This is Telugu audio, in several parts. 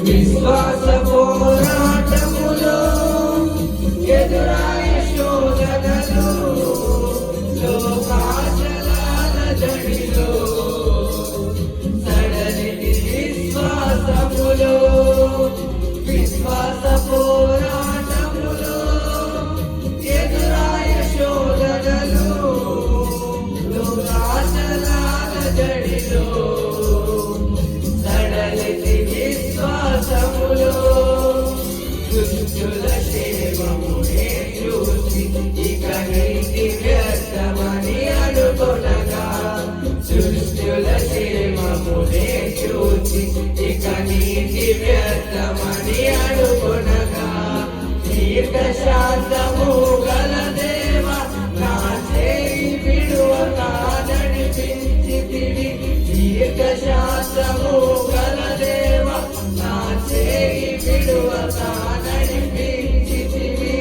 విశ్వాస పోరాటములో ఎదురాయ శోధనలు లోకాచలాల జడిలో సడలిని విశ్వాసములో విశ్వాస పోరాటములో ఎదురాయ శోధనలు లోకాచలాల జడిలో సడలిని విశ్వాసములో దుష్టుల క్షేమమునే చూసి ఇక నీతి వ్యర్థమని అనుకొనగా దుష్టుల క్షేమమునే చూసి ఇక నీతి వ్యర్థమని అనుకొనగా దీర్ఘశాంతము గల దేవ నా చేయి విడువక నడిపించితివి దీర్ఘశాంతము గల దేవ నా చేయి విడువక నడిపించితివి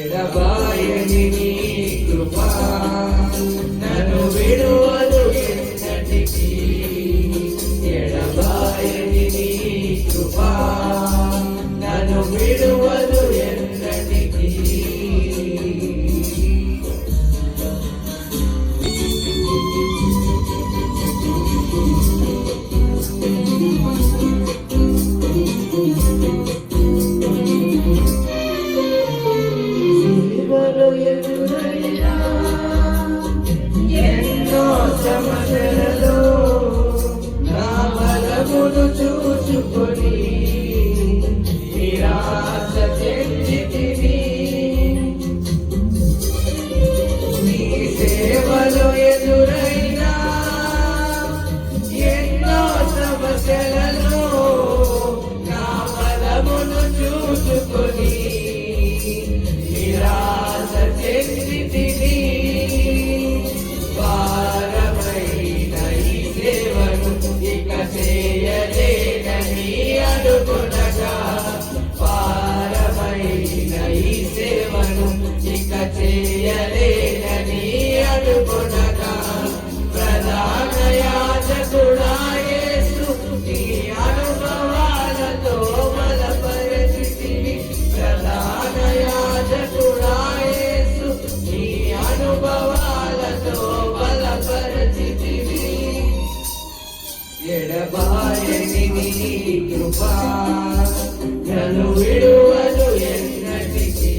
ఎడబాయని నీ కృపా నన్ను విడువదు ఎన్నటికీ ఎడబాయని నీ కృపా నన్ను విడువదు ఎన్నటికీ ఎన్నో సమస్యలలో నా బలమును చూచుకొని నిరాశ చెందితిని నీ సేవలో ఎదురైనా ఎన్నో సమస్యలలో నా బలమును చూచుకొని నిరాశ చెందితిని భారమైన ఈ సేవను ఇక చేయలేనని అనుకొనగా భారమైన ఈ సేవను ఇక చేయలేనని అనుకొనగా ప్రధాన యాజకుడా యేసు నీ అనుభవాలతో బలపరిచితివి ప్రధాన యాజకుడా యేసు నీ అనుభవాలతో బలపరిచితివి ఎడబాయని నీ కృపా నన్ను విడువదు ఎన్నటికీ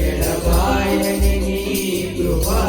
ఎడబాయని నీ కృపా